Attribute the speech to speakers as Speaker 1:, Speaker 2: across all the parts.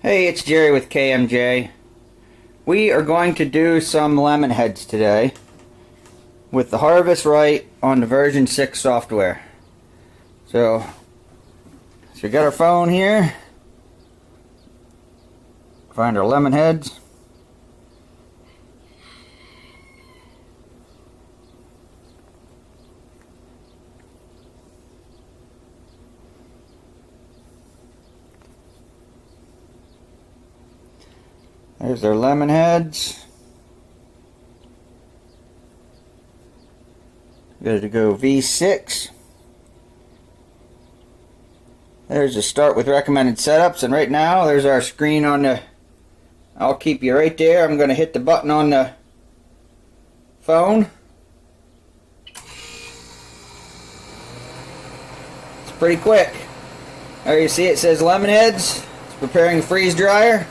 Speaker 1: Hey, it's Jerry with KMJ. We are going to do some Lemonheads today with the harvest right on the version 6 software. So we got our phone here. Find our Lemonheads. There's their Lemonheads. Good to go V6. There's the start with recommended setups, and right now there's our screen on the... I'll keep you right there. I'm going to hit the button on the phone. It's pretty quick. There you see it says Lemonheads. It's preparing the freeze dryer.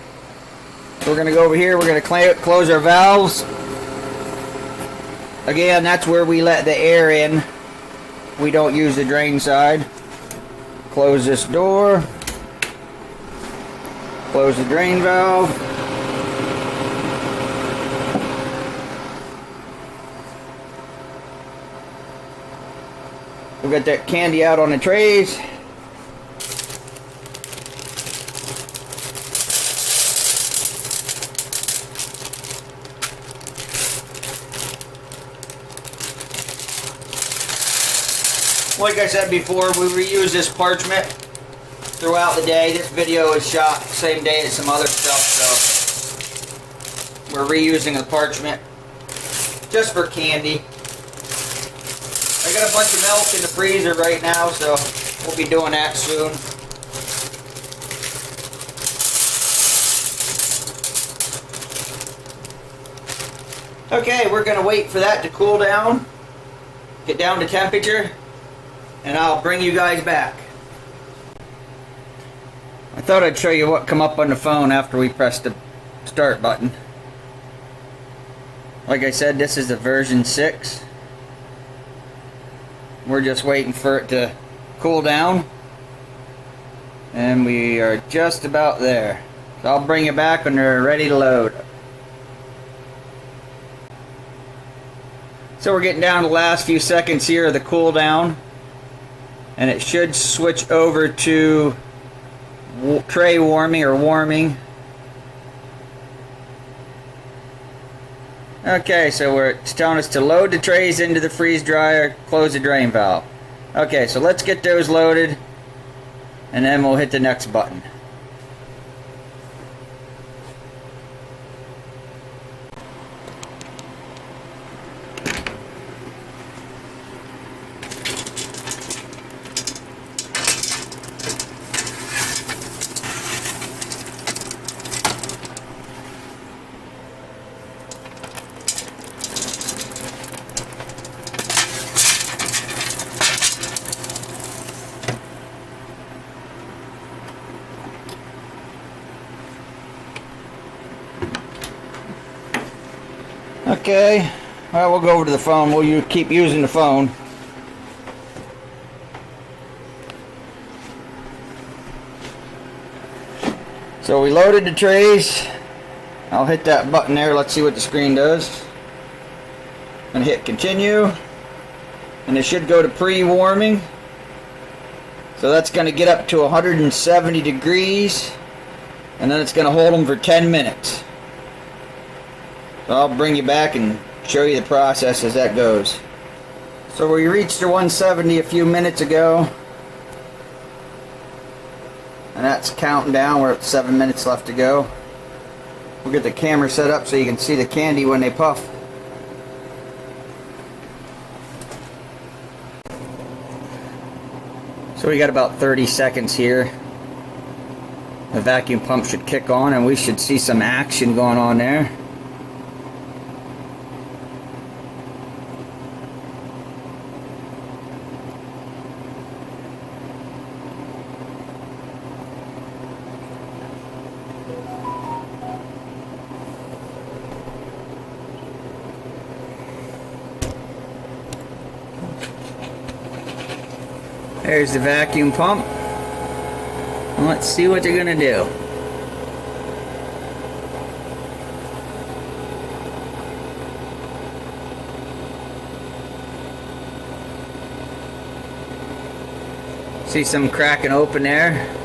Speaker 1: We're going to go over here, we're going to close our valves. Again, that's where we let the air in. We don't use the drain side. Close this door. Close the drain valve. We've got that candy out on the trays. Like I said before, we reuse this parchment throughout the day. This video is shot the same day as some other stuff, so we're reusing the parchment just for candy. I got a bunch of milk in the freezer right now, so we'll be doing that soon. Okay, we're going to wait for that to cool down, get down to temperature, and I'll bring you guys back. I thought I'd show you what come up on the phone after we press the start button. Like I said, this is the version 6. We're just waiting for it to cool down, and we are just about there. So I'll bring you back when they're ready to load. So we're getting down to the last few seconds here of the cool down, and it should switch over to tray warming or warming. Okay, so it's telling us to load the trays into the freeze dryer, close the drain valve. Okay, so let's get those loaded, and then we'll hit the next button. Okay, well, we'll go over to the phone. We'll keep using the phone. So we loaded the trays. I'll hit that button there. Let's see what the screen does. I'm going to hit continue. And it should go to pre-warming. So that's going to get up to 170 degrees. And then it's going to hold them for 10 minutes. So I'll bring you back and show you the process as that goes. So we reached the 170 a few minutes ago, and that's counting down. We're at 7 minutes left to go. We'll get the camera set up so you can see the candy when they puff. So we got about 30 seconds here. The vacuum pump should kick on and we should see some action going on there. There's the vacuum pump. Let's see what they're gonna do. See some cracking open there.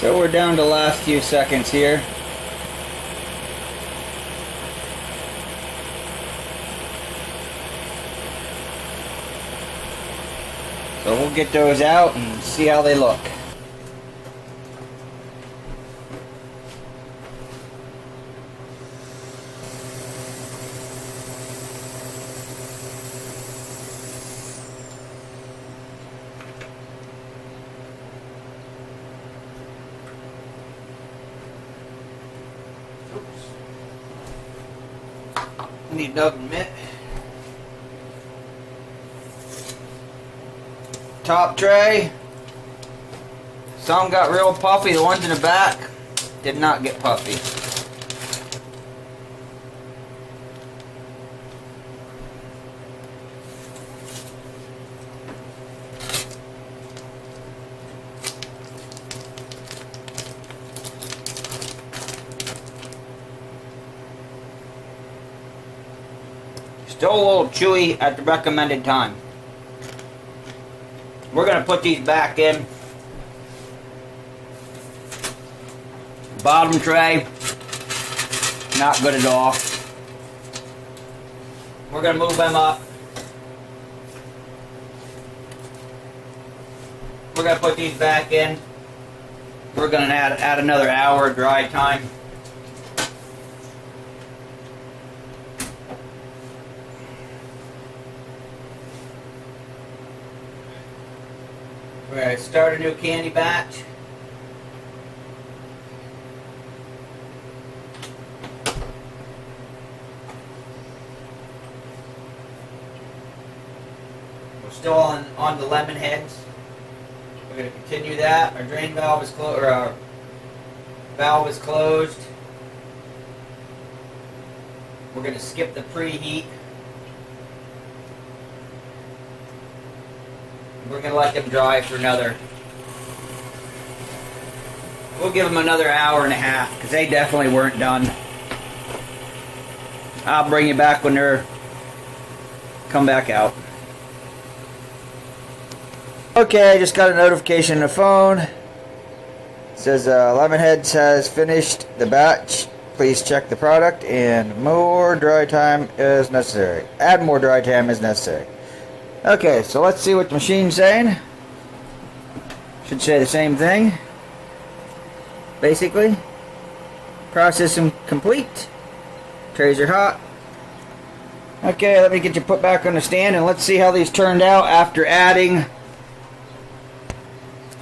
Speaker 1: So we're down to the last few seconds here. So we'll get those out and see how they look. Need another mitt. Top tray. Some got real puffy. The ones in the back did not get puffy. Still a little chewy at the recommended time. We're going to put these back in. Bottom tray, not good at all. We're going to move them up. We're going to put these back in. We're going to add another hour of dry time. We're going to start a new candy batch. We're still on the Lemonheads. We're going to continue that. Our drain valve is closed, or our valve is closed. We're going to skip the preheat. We're going to let them dry for another, we'll give them another hour and a half, because they definitely weren't done. I'll bring you back when they're, come back out. Okay, I just got a notification on the phone. It says Lemonheads has finished the batch. Please check the product and more dry time is necessary. Add more dry time is necessary. Okay, so let's see what the machine's saying. Should say the same thing. Basically. Processing complete. Trays are hot. Okay, let me get you put back on the stand and let's see how these turned out after adding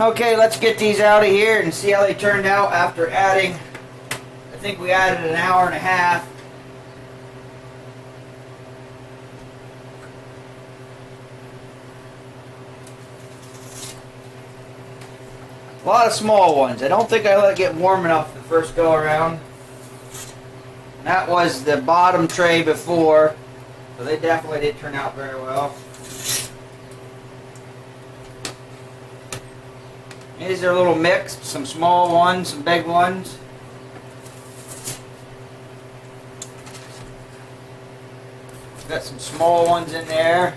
Speaker 1: Okay, let's get these out of here and see how they turned out after adding, I think we added an hour and a half. A lot of small ones. I don't think I let it get warm enough the first go around. That was the bottom tray before, so they definitely did turn out very well. These are a little mixed, some small ones, some big ones. Got some small ones in there.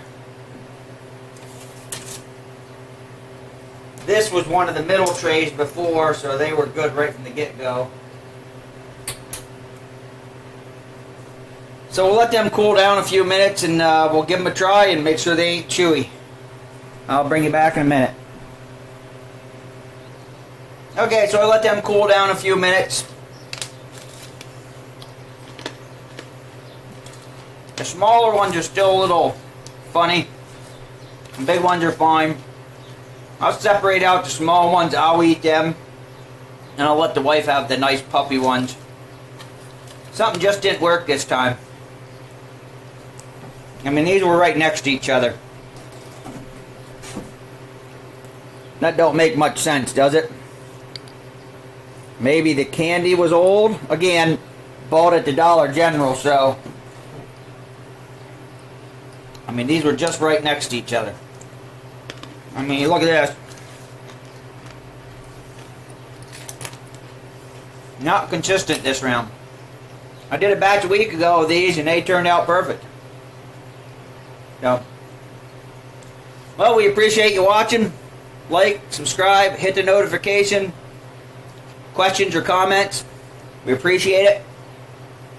Speaker 1: This was one of the middle trays before, so they were good right from the get-go. So we'll let them cool down a few minutes and we'll give them a try and make sure they ain't chewy. I'll bring you back in a minute. Okay, so I let them cool down a few minutes. The smaller ones are still a little funny. The big ones are fine. I'll separate out the small ones, I'll eat them. And I'll let the wife have the nice puppy ones. Something just didn't work this time. I mean, these were right next to each other. That don't make much sense, does it? Maybe the candy was old. Again, bought at the Dollar General, so... I mean, these were just right next to each other. I mean, look at this. Not consistent this round. I did a batch a week ago of these and they turned out perfect. So, well, we appreciate you watching. Like, subscribe, hit the notification. Questions or comments, we appreciate it.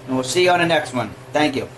Speaker 1: And we'll see you on the next one. Thank you.